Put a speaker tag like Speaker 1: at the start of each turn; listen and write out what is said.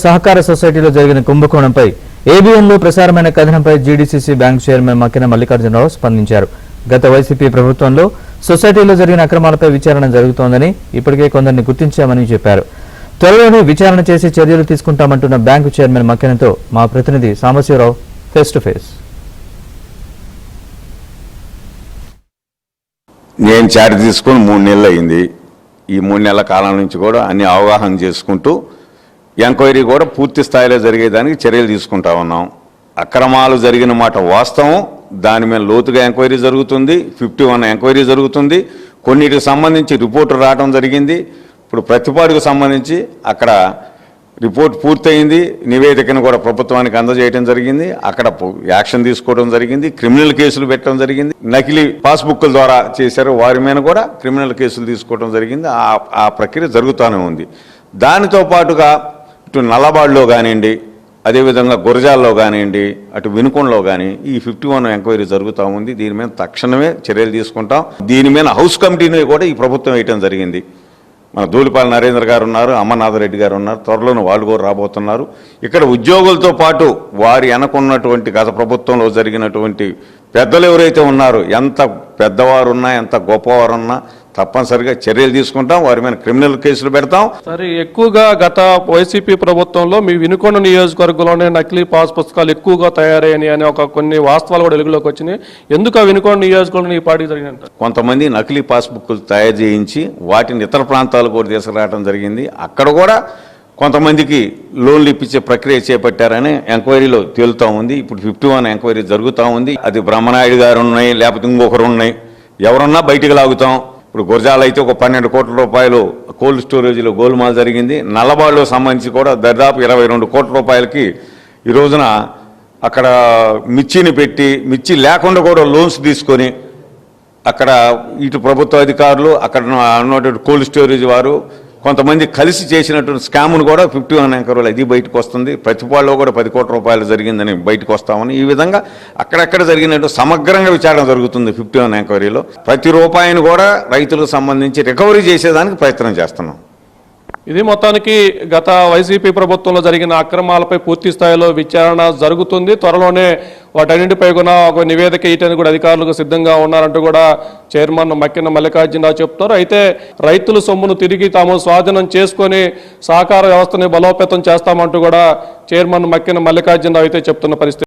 Speaker 1: సహకార సొసైటీలో జరిగిన కుంభకోణంపై ఏబీఎన్లో ప్రసారమైన కథనంపై GDCC bank chairman Makkina Mallikarjunarao స్పందించారు. గత వైసీపీ ప్రభుత్వంలో సొసైటీలో జరిగిన అక్రమాలపై విచారణ జరుగుతోందని, ఇప్పటికే కొందరిని గుర్తించామని చెప్పారు. త్వరలోనే విచారణ చేసి చర్యలు తీసుకుంటామంటున్న బ్యాంకు చైర్మన్ మక్కినతో మా ప్రతినిధి సాంబశివరావు ఫేస్ టు ఫేస్.
Speaker 2: నేను చార్జ్ తీసుకుని 3 నెలలు అయింది. ఈ 3 నెలల కాలం నుంచి కూడా అన్ని అవగాహన చేసుకుంటూ ఎంక్వైరీ కూడా పూర్తి స్థాయిలో జరిగేదానికి చర్యలు తీసుకుంటా ఉన్నాం. అక్రమాలు జరిగిన మాట వాస్తవం, దాని మీద లోతుగా ఎంక్వైరీ జరుగుతుంది. 51 ఎంక్వైరీ జరుగుతుంది. కొన్నిటికి సంబంధించి రిపోర్టు రావడం జరిగింది. ఇప్పుడు ప్రతిపాడుకు సంబంధించి అక్కడ రిపోర్ట్ పూర్తయింది. నివేదికను కూడా ప్రభుత్వానికి అందజేయడం జరిగింది. అక్కడ యాక్షన్ తీసుకోవడం జరిగింది. క్రిమినల్ కేసులు పెట్టడం జరిగింది. నకిలీ పాస్బుక్ల ద్వారా చేశారు, వారి మీద కూడా క్రిమినల్ కేసులు తీసుకోవడం జరిగింది. ఆ ప్రక్రియ జరుగుతూనే ఉంది. దానితో పాటుగా ఇటు నల్లబాడులో కానివ్వండి, అదేవిధంగా గురజాల్లో కానివ్వండి, అటు వినుకొండలో కానీ ఈ 51 ఎంక్వైరీ జరుగుతూ ఉంది. దీని మీద తక్షణమే చర్యలు తీసుకుంటాం. దీని మీద హౌస్ కమిటీని కూడా ఈ ప్రభుత్వం వేయటం జరిగింది. మన ధూళిపాల నరేంద్ర గారు ఉన్నారు, అమర్నాథరెడ్డి గారు ఉన్నారు, త్వరలోనే వాళ్ళు కూడా రాబోతున్నారు. ఇక్కడ ఉద్యోగులతో పాటు వారి వెనకున్నటువంటి గత ప్రభుత్వంలో జరిగినటువంటి పెద్దలు ఎవరైతే ఉన్నారో, ఎంత పెద్దవారు ఉన్నా ఎంత గొప్పవారు ఉన్నా తప్పనిసరిగా చర్యలు తీసుకుంటాం. వారి మీద క్రిమినల్ కేసులు పెడతాం.
Speaker 3: సరే, ఎక్కువగా గత వైసీపీ ప్రభుత్వంలో మీ వినుకొండ నియోజకవర్గంలోనే నకిలీ పాస్ పుస్తకాలు ఎక్కువగా తయారయ్యాయి అని కొన్ని వాస్తవాలు కూడా వెలుగులోకి వచ్చినాయి. ఎందుకు ఆ వినుకొండ నియోజకవర్గంలో ఈ పార్టీ జరిగినట్టు?
Speaker 2: కొంతమంది నకిలీ పాస్బుక్లు తయారు చేయించి వాటిని ఇతర ప్రాంతాలు కూడా తీసుకురావడం జరిగింది. అక్కడ కూడా కొంతమందికి లోన్లు ఇప్పించే ప్రక్రియ చేపట్టారని ఎంక్వైరీలో తేలుతూ ఉంది. ఇప్పుడు 51 ఎంక్వైరీ జరుగుతూ ఉంది. అది బ్రహ్మనాయుడు గారు ఉన్నాయి, లేకపోతే ఇంకొకరు ఉన్నాయి, ఎవరన్నా బయటికి లాగుతాం. ఇప్పుడు గురజాల అయితే ఒక 12 కోట్ల రూపాయలు కోల్డ్ స్టోరేజ్లో గోల్మాల్ జరిగింది. నల్లబాడులో సంబంధించి కూడా దాదాపు 22 కోట్ల రూపాయలకి ఈ రోజున అక్కడ మిర్చిని పెట్టి, మిర్చి లేకుండా కూడా లోన్స్ తీసుకొని అక్కడ ఇటు ప్రభుత్వ అధికారులు, అక్కడ ఉన్నటువంటి కోల్డ్ స్టోరేజ్ వారు కొంతమంది కలిసి చేసినటువంటి స్కామ్ను కూడా 51 ఎంక్వైరీలు అది బయటకు వస్తుంది. ప్రతిపాడులో కూడా 10 కోట్ల రూపాయలు జరిగిందని బయటకు వస్తామని, ఈ విధంగా అక్కడక్కడ జరిగినట్టు సమగ్రంగా విచారణ జరుగుతుంది 51 ఎంక్వైరీలో. ప్రతి రూపాయిని కూడా రైతులకు సంబంధించి రికవరీ చేసేదానికి ప్రయత్నం చేస్తున్నాం.
Speaker 3: ఇది మొత్తానికి గత వైసీపీ ప్రభుత్వంలో జరిగిన అక్రమాలపై పూర్తి స్థాయిలో విచారణ జరుగుతుంది. త్వరలోనే వాటన్నింటిపై కూడా ఒక నివేదిక ఇయటానికి కూడా అధికారులకు సిద్ధంగా ఉన్నారంటూ కూడా చైర్మన్ మక్కిన మల్లికార్జునరావు చెప్తారు. అయితే రైతుల సొమ్మును తిరిగి తాము స్వాధీనం చేసుకొని సహకార వ్యవస్థని బలోపేతం చేస్తామంటూ కూడా చైర్మన్ మక్కిన మల్లికార్జునరావు అయితే చెప్తున్న పరిస్థితి.